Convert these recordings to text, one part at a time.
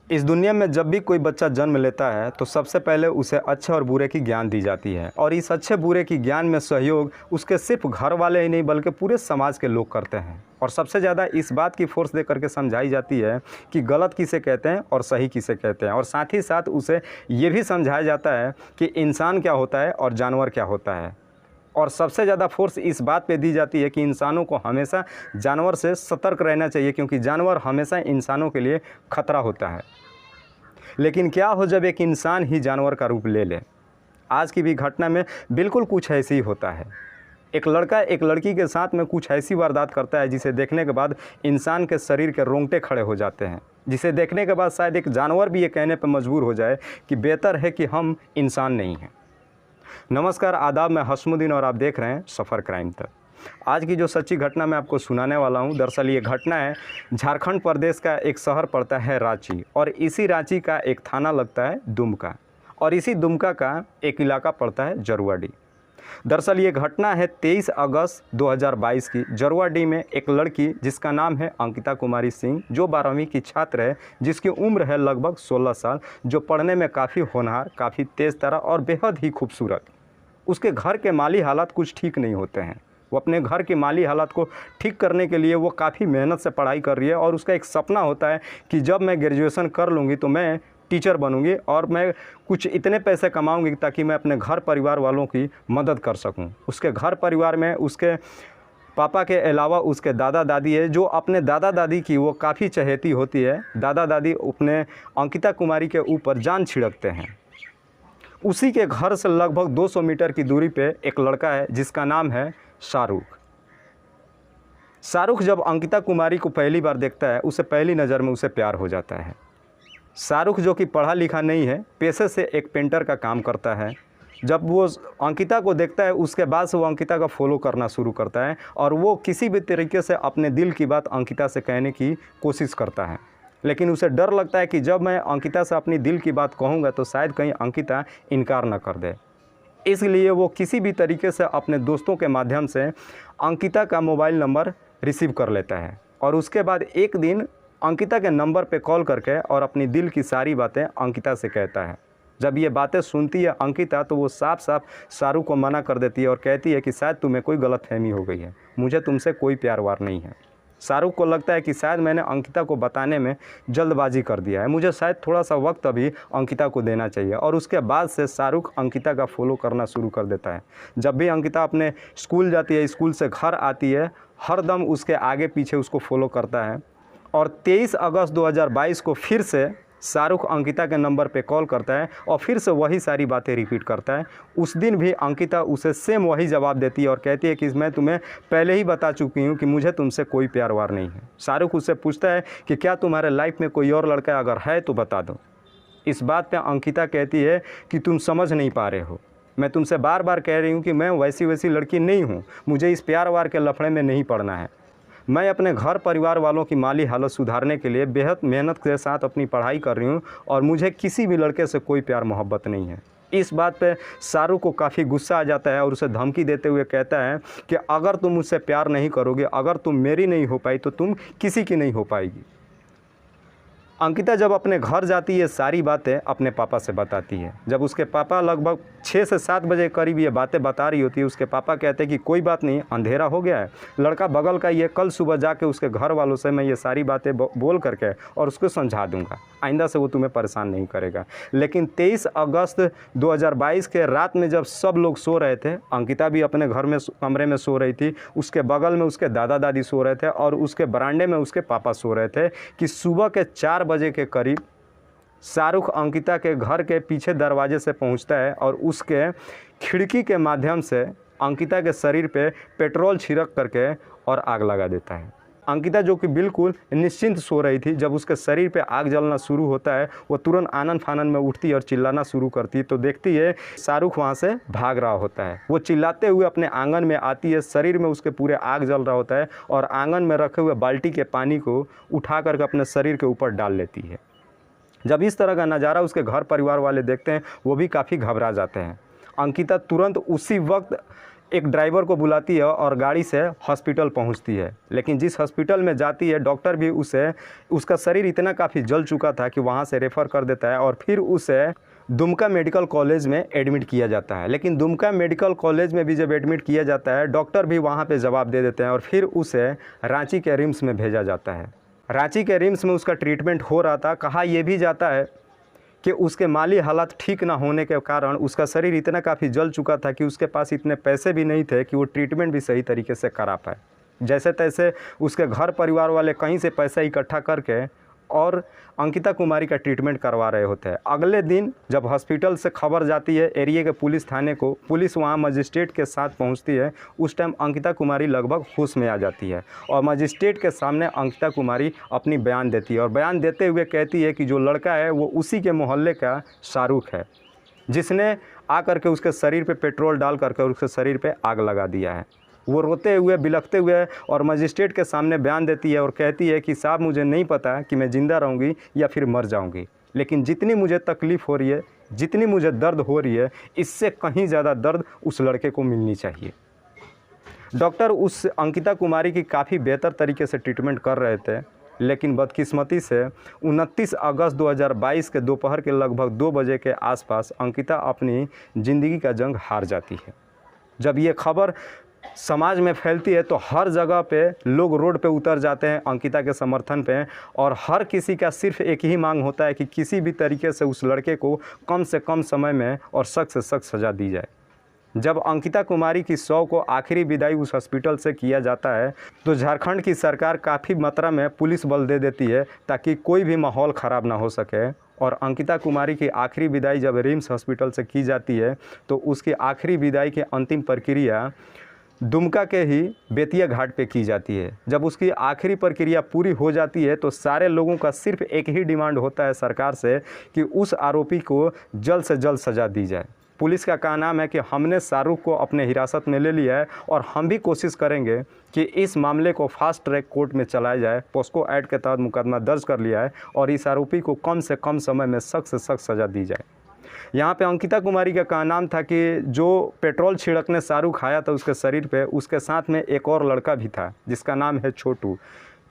इस दुनिया में जब भी कोई बच्चा जन्म लेता है तो सबसे पहले उसे अच्छे और बुरे की ज्ञान दी जाती है और इस अच्छे बुरे की ज्ञान में सहयोग उसके सिर्फ घर वाले ही नहीं बल्कि पूरे समाज के लोग करते हैं। और सबसे ज़्यादा इस बात की फोर्स दे करके समझाई जाती है कि गलत किसे कहते हैं और सही किसे कहते हैं, और साथ ही साथ उसे ये भी समझाया जाता है कि इंसान क्या होता है और जानवर क्या होता है। और सबसे ज़्यादा फोर्स इस बात पे दी जाती है कि इंसानों को हमेशा जानवर से सतर्क रहना चाहिए, क्योंकि जानवर हमेशा इंसानों के लिए खतरा होता है। लेकिन क्या हो जब एक इंसान ही जानवर का रूप ले ले। आज की भी घटना में बिल्कुल कुछ ऐसे ही होता है। एक लड़का एक लड़की के साथ में कुछ ऐसी वारदात करता है जिसे देखने के बाद इंसान के शरीर के रोंगटे खड़े हो जाते हैं, जिसे देखने के बाद शायद एक जानवर भी ये कहने पर मजबूर हो जाए कि बेहतर है कि हम इंसान नहीं हैं। नमस्कार, आदाब, मैं हसमुद्दीन और आप देख रहे हैं सफ़र क्राइम तक। आज की जो सच्ची घटना मैं आपको सुनाने वाला हूं, दरअसल ये घटना है झारखंड प्रदेश का एक शहर पड़ता है रांची, और इसी रांची का एक थाना लगता है दुमका, और इसी दुमका का एक इलाका पड़ता है जरुआडीह। दरअसल ये घटना है 23 अगस्त 2022 की। जरुआडीह में एक लड़की जिसका नाम है अंकिता कुमारी सिंह, जो 12वीं की छात्र है, जिसकी उम्र है लगभग 16 साल, जो पढ़ने में काफ़ी होनहार, काफ़ी तेज़ तर्रा और बेहद ही खूबसूरत। उसके घर के माली हालात कुछ ठीक नहीं होते हैं। वो अपने घर की माली हालात को ठीक करने के लिए वो काफ़ी मेहनत से पढ़ाई कर रही है, और उसका एक सपना होता है कि जब मैं ग्रेजुएशन कर लूँगी तो मैं टीचर बनूंगी और मैं कुछ इतने पैसे कमाऊंगी ताकि मैं अपने घर परिवार वालों की मदद कर सकूं। उसके घर परिवार में उसके पापा के अलावा उसके दादा दादी है, जो अपने दादा दादी की वो काफ़ी चहेती होती है। दादा दादी अपने अंकिता कुमारी के ऊपर जान छिड़कते हैं। उसी के घर से लगभग 200 मीटर की दूरी पे एक लड़का है जिसका नाम है शाहरुख। शाहरुख जब अंकिता कुमारी को पहली बार देखता है, उसे पहली नज़र में उसे प्यार हो जाता है। शाहरुख जो कि पढ़ा लिखा नहीं है, पेशे से एक पेंटर का काम करता है। जब वो अंकिता को देखता है, उसके बाद से वो अंकिता का फॉलो करना शुरू करता है, और वो किसी भी तरीके से अपने दिल की बात अंकिता से कहने की कोशिश करता है। लेकिन उसे डर लगता है कि जब मैं अंकिता से अपनी दिल की बात कहूँगा तो शायद कहीं अंकिता इनकार न कर दे। इसलिए वो किसी भी तरीके से अपने दोस्तों के माध्यम से अंकिता का मोबाइल नंबर रिसीव कर लेता है, और उसके बाद एक दिन अंकिता के नंबर पे कॉल करके और अपनी दिल की सारी बातें अंकिता से कहता है। जब ये बातें सुनती है अंकिता, तो वो साफ साफ शाहरुख को मना कर देती है और कहती है कि शायद तुम्हें कोई गलतफहमी हो गई है, मुझे तुमसे कोई प्यार वार नहीं है। शाहरुख को लगता है कि शायद मैंने अंकिता को बताने में जल्दबाजी कर दिया है, मुझे शायद थोड़ा सा वक्त अभी अंकिता को देना चाहिए। और उसके बाद से शाहरुख अंकिता का फॉलो करना शुरू कर देता है। जब भी अंकिता अपने स्कूल जाती है, स्कूल से घर आती है, हर दम उसके आगे पीछे उसको फॉलो करता है। और 23 अगस्त 2022 को फिर से शाहरुख अंकिता के नंबर पे कॉल करता है और फिर से वही सारी बातें रिपीट करता है। उस दिन भी अंकिता उसे सेम वही जवाब देती है और कहती है कि मैं तुम्हें पहले ही बता चुकी हूँ कि मुझे तुमसे कोई प्यार वार नहीं है। शाहरुख उससे पूछता है कि क्या तुम्हारे लाइफ में कोई और लड़का अगर है तो बता दो। इस बात पर अंकिता कहती है कि तुम समझ नहीं पा रहे हो, मैं तुमसे बार बार कह रही हूँ कि मैं वैसी लड़की नहीं हूँ, मुझे इस प्यार वार के लफड़े में नहीं पड़ना है। मैं अपने घर परिवार वालों की माली हालत सुधारने के लिए बेहद मेहनत के साथ अपनी पढ़ाई कर रही हूँ, और मुझे किसी भी लड़के से कोई प्यार मोहब्बत नहीं है। इस बात पे शाहरुख को काफ़ी गुस्सा आ जाता है और उसे धमकी देते हुए कहता है कि अगर तुम मुझसे प्यार नहीं करोगे, अगर तुम मेरी नहीं हो पाई तो तुम किसी की नहीं हो पाएगी। अंकिता जब अपने घर जाती है, सारी बातें अपने पापा से बताती है। जब उसके पापा लगभग 6 से 7 बजे करीब ये बातें बता रही होती है, उसके पापा कहते हैं कि कोई बात नहीं, अंधेरा हो गया है, लड़का बगल का ये, कल सुबह जाके उसके घर वालों से मैं ये सारी बातें बोल करके और उसको समझा दूंगा, आइंदा से वो तुम्हें परेशान नहीं करेगा। लेकिन 23 अगस्त 2022 के रात में जब सब लोग सो रहे थे, अंकिता भी अपने घर में कमरे में सो रही थी, उसके बगल में उसके दादा दादी सो रहे थे और उसके बरामदे में उसके पापा सो रहे थे, कि सुबह के 4 बजे के करीब शाहरुख अंकिता के घर के पीछे दरवाजे से पहुंचता है और उसके खिड़की के माध्यम से अंकिता के शरीर पे पेट्रोल छिड़क करके और आग लगा देता है। अंकिता जो कि बिल्कुल निश्चिंत सो रही थी, जब उसके शरीर पे आग जलना शुरू होता है, वो तुरंत आनन फानन में उठती और चिल्लाना शुरू करती है। तो देखती है शाहरुख वहाँ से भाग रहा होता है। वो चिल्लाते हुए अपने आंगन में आती है, शरीर में उसके पूरे आग जल रहा होता है, और आंगन में रखे हुए बाल्टी के पानी को उठा करके अपने शरीर के ऊपर डाल लेती है। जब इस तरह का नज़ारा उसके घर परिवार वाले देखते हैं, वो भी काफ़ी घबरा जाते हैं। अंकिता तुरंत उसी वक्त एक ड्राइवर को बुलाती है और गाड़ी से हॉस्पिटल पहुंचती है। लेकिन जिस हॉस्पिटल में जाती है डॉक्टर भी उसका शरीर इतना काफ़ी जल चुका था कि वहां से रेफ़र कर देता है और फिर उसे दुमका मेडिकल कॉलेज में एडमिट किया जाता है। लेकिन दुमका मेडिकल कॉलेज में भी जब एडमिट किया जाता है डॉक्टर भी वहाँ पे जवाब दे देते हैं और फिर उसे रांची के रिम्स में भेजा जाता है। रांची के रिम्स में उसका ट्रीटमेंट हो रहा था। कहा यह भी जाता है कि उसके माली हालात ठीक ना होने के कारण उसका शरीर इतना काफ़ी जल चुका था कि उसके पास इतने पैसे भी नहीं थे कि वो ट्रीटमेंट भी सही तरीके से करा पाए। जैसे तैसे उसके घर परिवार वाले कहीं से पैसा इकट्ठा करके और अंकिता कुमारी का ट्रीटमेंट करवा रहे होते हैं। अगले दिन जब हॉस्पिटल से खबर जाती है एरिया के पुलिस थाने को, पुलिस वहां मजिस्ट्रेट के साथ पहुंचती है। उस टाइम अंकिता कुमारी लगभग होश में आ जाती है और मजिस्ट्रेट के सामने अंकिता कुमारी अपनी बयान देती है और बयान देते हुए कहती है कि जो लड़का है वो उसी के मोहल्ले का शाहरुख है जिसने आकर के उसके शरीर पर पेट्रोल डाल करके उसके शरीर पर आग लगा दिया है। वो रोते हुए बिलखते हुए और मजिस्ट्रेट के सामने बयान देती है और कहती है कि साहब मुझे नहीं पता कि मैं ज़िंदा रहूँगी या फिर मर जाऊँगी, लेकिन जितनी मुझे तकलीफ़ हो रही है, जितनी मुझे दर्द हो रही है, इससे कहीं ज़्यादा दर्द उस लड़के को मिलनी चाहिए। डॉक्टर उस अंकिता कुमारी की काफ़ी बेहतर तरीके से ट्रीटमेंट कर रहे थे, लेकिन बदकिस्मती से 29 अगस्त 2022 के दोपहर के लगभग 2 बजे के आसपास अंकिता अपनी ज़िंदगी का जंग हार जाती है। जब ये खबर समाज में फैलती है तो हर जगह पे लोग रोड पे उतर जाते हैं अंकिता के समर्थन पे और हर किसी का सिर्फ एक ही मांग होता है कि किसी भी तरीके से उस लड़के को कम से कम समय में और सख्त से सख्त सज़ा दी जाए। जब अंकिता कुमारी की शव को आखिरी विदाई उस हॉस्पिटल से किया जाता है तो झारखंड की सरकार काफ़ी मात्रा में पुलिस बल दे देती है ताकि कोई भी माहौल ख़राब ना हो सके। और अंकिता कुमारी की आखिरी विदाई जब रिम्स हॉस्पिटल से की जाती है तो उसकी आखिरी विदाई की अंतिम प्रक्रिया दुमका के ही बेतिया घाट पे की जाती है। जब उसकी आखिरी प्रक्रिया पूरी हो जाती है तो सारे लोगों का सिर्फ एक ही डिमांड होता है सरकार से कि उस आरोपी को जल्द से जल्द सज़ा दी जाए। पुलिस का कहना है कि हमने शाहरुख को अपने हिरासत में ले लिया है और हम भी कोशिश करेंगे कि इस मामले को फास्ट ट्रैक कोर्ट में चलाया जाए। पोस्को एक्ट के तहत मुकदमा दर्ज कर लिया है और इस आरोपी को कम से कम समय में सख्त से सख्त सज़ा दी जाए। यहाँ पे अंकिता कुमारी का कहना था कि जो पेट्रोल छिड़कने शाहरुख आया था उसके शरीर पे, उसके साथ में एक और लड़का भी था जिसका नाम है छोटू।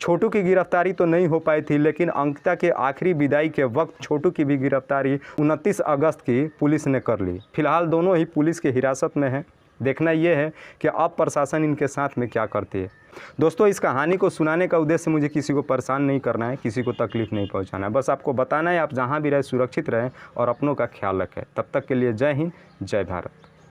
छोटू की गिरफ्तारी तो नहीं हो पाई थी, लेकिन अंकिता के आखिरी विदाई के वक्त छोटू की भी गिरफ्तारी 29 अगस्त की पुलिस ने कर ली। फिलहाल दोनों ही पुलिस की हिरासत में हैं। देखना ये है कि अब प्रशासन इनके साथ में क्या करती है। दोस्तों, इस कहानी को सुनाने का उद्देश्य मुझे किसी को परेशान नहीं करना है, किसी को तकलीफ़ नहीं पहुंचाना है। बस आपको बताना है आप जहां भी रहें सुरक्षित रहें और अपनों का ख्याल रखें। तब तक के लिए जय हिंद, जय भारत।